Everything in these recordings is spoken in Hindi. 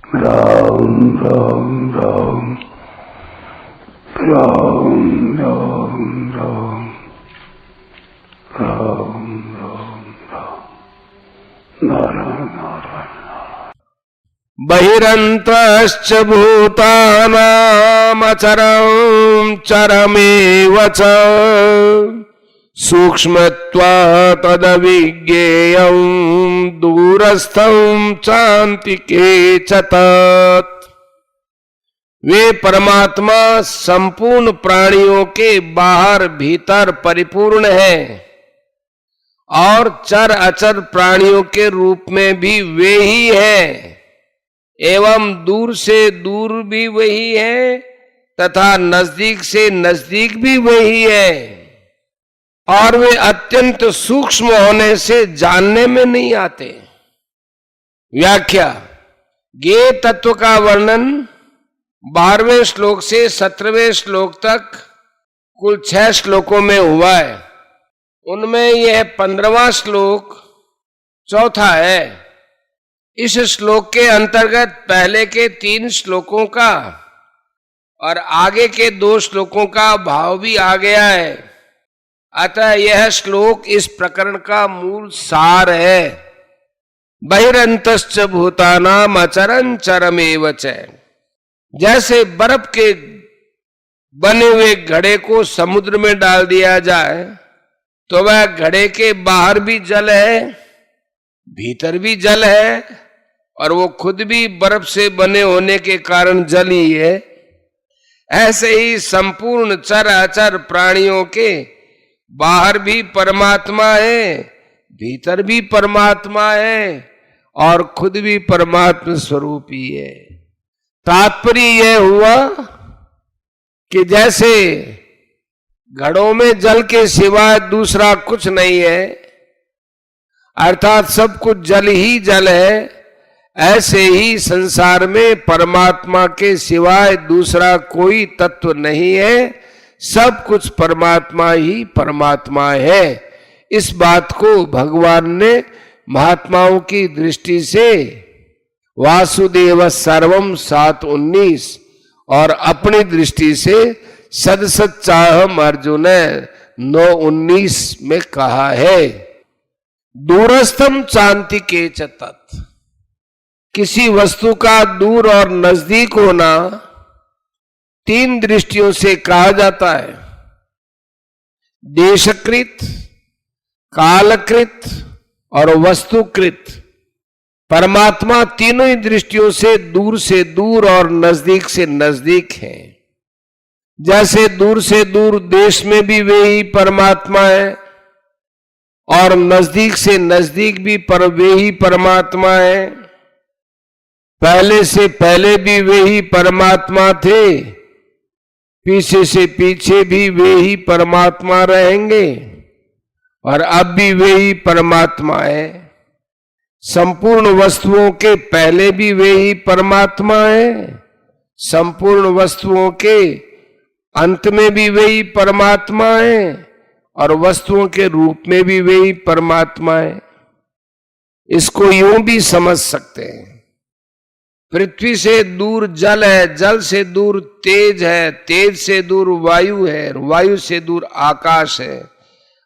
राम राम राम राम राम राम राम राम राम नारायण नारायण। बहिरन्तश्च भूतानामचरं चरमेव च सूक्ष्मत्वात् तदविज्ञेयं दूरस्थं चान्तिके च तत्। वे परमात्मा संपूर्ण प्राणियों के बाहर भीतर परिपूर्ण है और चर अचर प्राणियों के रूप में भी वे ही है एवं दूर से दूर भी वही है तथा नजदीक से नजदीक भी वही है और वे अत्यंत सूक्ष्म होने से जानने में नहीं आते। व्याख्या। ज्ञेय तत्व का वर्णन 12वें श्लोक से 17वें श्लोक तक कुल 6 श्लोकों में हुआ है। उनमें यह 15वां श्लोक चौथा है। इस श्लोक के अंतर्गत पहले के 3 श्लोकों का और आगे के 2 श्लोकों का भाव भी आ गया है। अतः यह श्लोक इस प्रकरण का मूल सार है। बहिरंतश्च भूतानाम अचरं चरमेव च। जैसे बर्फ के बने हुए घड़े को समुद्र में डाल दिया जाए तो वह घड़े के बाहर भी जल है, भीतर भी जल है और वो खुद भी बर्फ से बने होने के कारण जल ही है। ऐसे ही संपूर्ण चर अचर प्राणियों के बाहर भी परमात्मा है, भीतर भी परमात्मा है और खुद भी परमात्मा स्वरूप ही है। तात्पर्य यह हुआ कि जैसे घड़ों में जल के सिवाय दूसरा कुछ नहीं है, अर्थात सब कुछ जल ही जल है, ऐसे ही संसार में परमात्मा के सिवाय दूसरा कोई तत्व नहीं है। सब कुछ परमात्मा ही परमात्मा है। इस बात को भगवान ने महात्माओं की दृष्टि से वासुदेव सर्वम 7:19 और अपनी दृष्टि से सदसत चाहम अर्जुन 9:19 में कहा है। दूरस्थम चांति के च तत्। किसी वस्तु का दूर और नजदीक होना 3 दृष्टियों से कहा जाता है। देशकृत, कालकृत और वस्तुकृत। परमात्मा तीनों ही दृष्टियों से दूर और नजदीक से नजदीक है। जैसे दूर से दूर देश में भी वे ही परमात्मा है और नजदीक से नजदीक भी वे ही परमात्मा है। पहले से पहले भी वे ही परमात्मा थे, पीछे से पीछे भी वे ही परमात्मा रहेंगे और अब भी वे ही परमात्मा है। संपूर्ण वस्तुओं के पहले भी वे ही परमात्मा है, संपूर्ण वस्तुओं के अंत में भी वे ही परमात्मा है और वस्तुओं के रूप में भी वे ही परमात्मा है। इसको यूं भी समझ सकते हैं। पृथ्वी से दूर जल है, जल से दूर तेज है, तेज से दूर वायु है, वायु से दूर आकाश है,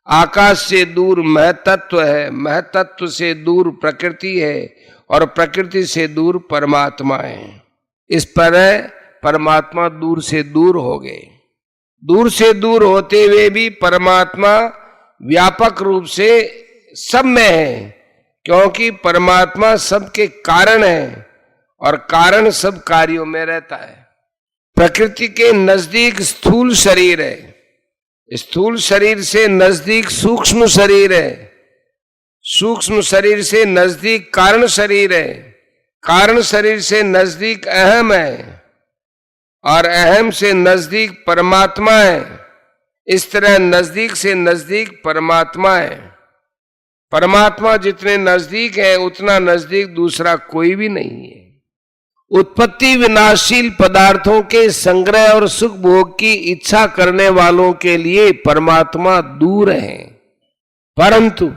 आकाश से दूर महतत्व है, महतत्व से दूर प्रकृति है और प्रकृति से दूर परमात्मा है। इस पर परमात्मा दूर से दूर हो गए। दूर से दूर होते हुए भी परमात्मा व्यापक रूप से सब में है, क्योंकि परमात्मा सबके कारण है और कारण सब कार्यों में रहता है। प्रकृति के नजदीक स्थूल शरीर है, स्थूल शरीर से नजदीक सूक्ष्म शरीर है, सूक्ष्म शरीर से नजदीक कारण शरीर है, कारण शरीर से नजदीक अहम है और अहम से नजदीक परमात्मा है। इस तरह नजदीक से नजदीक परमात्मा है। परमात्मा जितने नजदीक है उतना नजदीक दूसरा कोई भी नहीं है। उत्पत्ति विनाशील पदार्थों के संग्रह और सुख भोग की इच्छा करने वालों के लिए परमात्मा दूर है, परंतु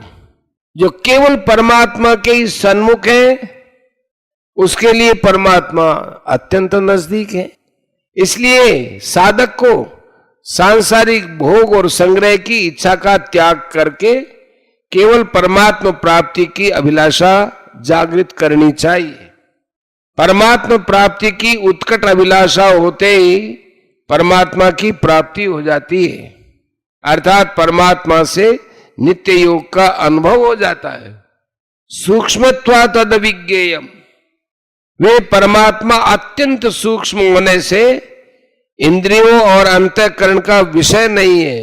जो केवल परमात्मा के ही सन्मुख है उसके लिए परमात्मा अत्यंत नजदीक है। इसलिए साधक को सांसारिक भोग और संग्रह की इच्छा का त्याग करके केवल परमात्मा प्राप्ति की अभिलाषा जागृत करनी चाहिए। परमात्मा प्राप्ति की उत्कट अभिलाषा होते ही परमात्मा की प्राप्ति हो जाती है, अर्थात परमात्मा से नित्य योग का अनुभव हो जाता है। सूक्ष्मत्वा तद विज्ञेयम, वे परमात्मा अत्यंत सूक्ष्म होने से इंद्रियों और अंतःकरण का विषय नहीं है,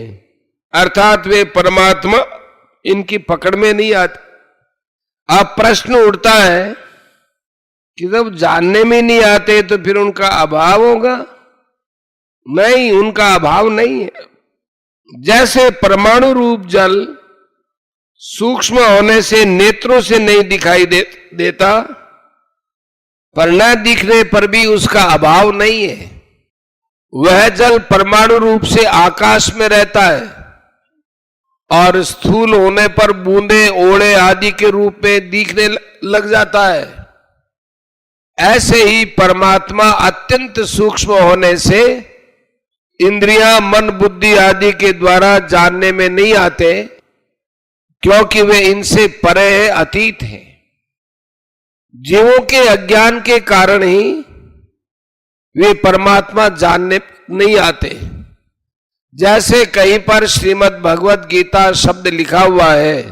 अर्थात वे परमात्मा इनकी पकड़ में नहीं आते। अब प्रश्न उठता है कि जब जानने में नहीं आते तो फिर उनका अभाव होगा? नहीं, उनका अभाव नहीं है। जैसे परमाणु रूप जल सूक्ष्म होने से नेत्रों से नहीं दिखाई देता, पर न दिखने पर भी उसका अभाव नहीं है, वह जल परमाणु रूप से आकाश में रहता है और स्थूल होने पर बूंदे ओड़े आदि के रूप में दिखने लग जाता है। ऐसे ही परमात्मा अत्यंत सूक्ष्म होने से इंद्रियां, मन, बुद्धि आदि के द्वारा जानने में नहीं आते, क्योंकि वे इनसे परे है, अतीत है। जीवों के अज्ञान के कारण ही वे परमात्मा जानने नहीं आते। जैसे कहीं पर श्रीमद् भगवत गीता शब्द लिखा हुआ है,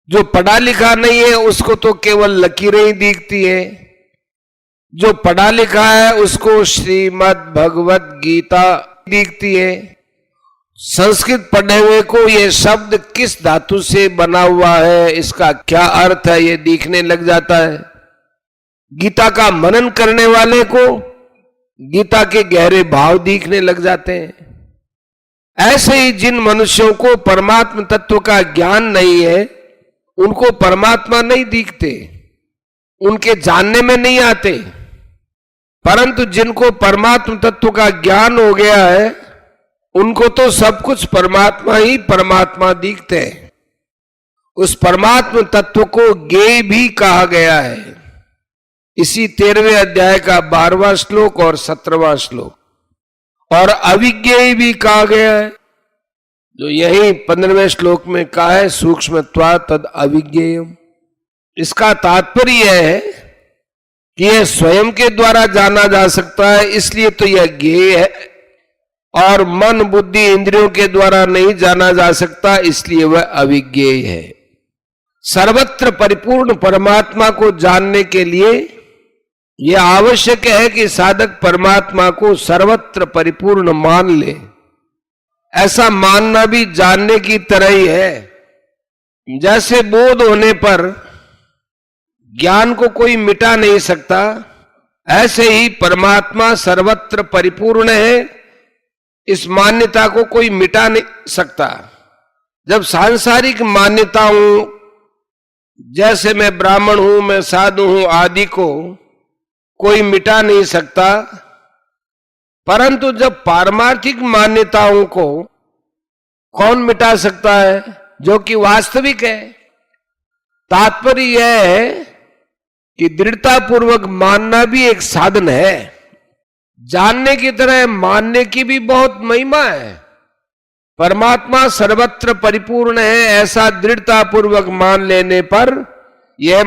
जो पढ़ा लिखा नहीं है उसको तो केवल लकीरें ही दिखती है, जो पढ़ा लिखा है उसको श्रीमद् भगवत गीता दिखती है। संस्कृत पढ़े हुए को ये शब्द किस धातु से बना हुआ है, इसका क्या अर्थ है, ये दिखने लग जाता है। गीता का मनन करने वाले को गीता के गहरे भाव दिखने लग जाते हैं। ऐसे ही जिन मनुष्यों को परमात्म तत्व का ज्ञान नहीं है, उनको परमात्मा नहीं दिखते, उनके जानने में नहीं आते। परंतु जिनको परमात्म तत्व का ज्ञान हो गया है, उनको तो सब कुछ परमात्मा ही परमात्मा दिखते हैं। उस परमात्म तत्व को ज्ञेय भी कहा गया है। इसी 13वें अध्याय का 12वां श्लोक और 17वां श्लोक। और अविज्ञेय भी कहा गया है, जो यही 15वें श्लोक में कहा है, सूक्ष्मत्वा तद अविज्ञेयम। इसका तात्पर्य यह है कि यह स्वयं के द्वारा जाना जा सकता है, इसलिए तो यह ज्ञेय है, और मन, बुद्धि, इंद्रियों के द्वारा नहीं जाना जा सकता, इसलिए वह अविज्ञेय है। सर्वत्र परिपूर्ण परमात्मा को जानने के लिए यह आवश्यक है कि साधक परमात्मा को सर्वत्र परिपूर्ण मान ले। ऐसा मानना भी जानने की तरह ही है। जैसे बोध होने पर ज्ञान को कोई मिटा नहीं सकता, ऐसे ही परमात्मा सर्वत्र परिपूर्ण है, इस मान्यता को कोई मिटा नहीं सकता। जब सांसारिक मान्यताओं, जैसे मैं ब्राह्मण हूं, मैं साधु हूं आदि को कोई मिटा नहीं सकता, परंतु जब पारमार्थिक मान्यताओं को कौन मिटा सकता है, जो कि वास्तविक है। तात्पर्य यह है कि दृढ़ता पूर्वक मानना भी एक साधन है। जानने की तरह मानने की भी बहुत महिमा है। परमात्मा सर्वत्र परिपूर्ण है, ऐसा दृढ़ता पूर्वक मान लेने पर यह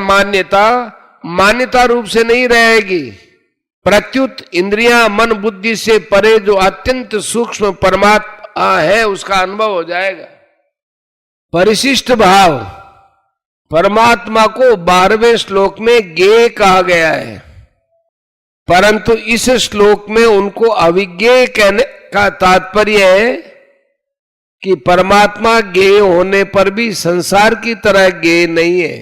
मान्यता रूप से नहीं रहेगी, प्रत्युत इंद्रियां, मन, बुद्धि से परे जो अत्यंत सूक्ष्म परमात्मा है उसका अनुभव हो जाएगा। परिशिष्ट भाव परमात्मा को 12वें श्लोक में ज्ञेय कहा गया है, परंतु इस श्लोक में उनको अविज्ञेय कहने का तात्पर्य है कि परमात्मा ज्ञेय होने पर भी संसार की तरह ज्ञेय नहीं है।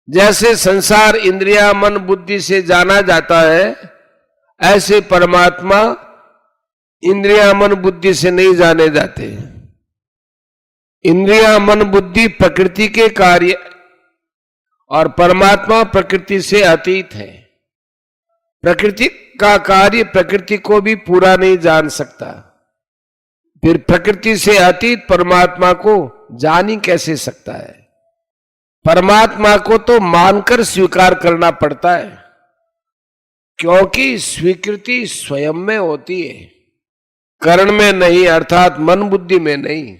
जैसे संसार इंद्रिया, मन, बुद्धि से जाना जाता है, ऐसे परमात्मा इंद्रिया, मन, बुद्धि से नहीं जाने जाते। इंद्रिया, मन, बुद्धि प्रकृति के कार्य और परमात्मा प्रकृति से अतीत है। प्रकृति का कार्य प्रकृति को भी पूरा नहीं जान सकता, फिर प्रकृति से अतीत परमात्मा को जान ही कैसे सकता है। परमात्मा को तो मानकर स्वीकार करना पड़ता है, क्योंकि स्वीकृति स्वयं में होती है, कर्ण में नहीं, अर्थात मन बुद्धि में नहीं।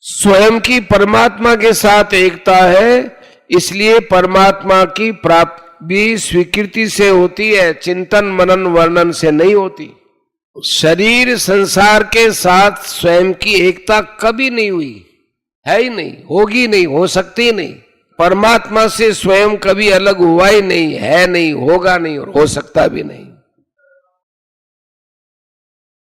स्वयं की परमात्मा के साथ एकता है, इसलिए परमात्मा की प्राप्ति भी स्वीकृति से होती है, चिंतन मनन वर्णन से नहीं होती। शरीर संसार के साथ स्वयं की एकता कभी नहीं हुई, है ही नहीं, होगी नहीं, हो सकती नहीं। परमात्मा से स्वयं कभी अलग हुआ ही नहीं, है नहीं, होगा नहीं और हो सकता भी नहीं।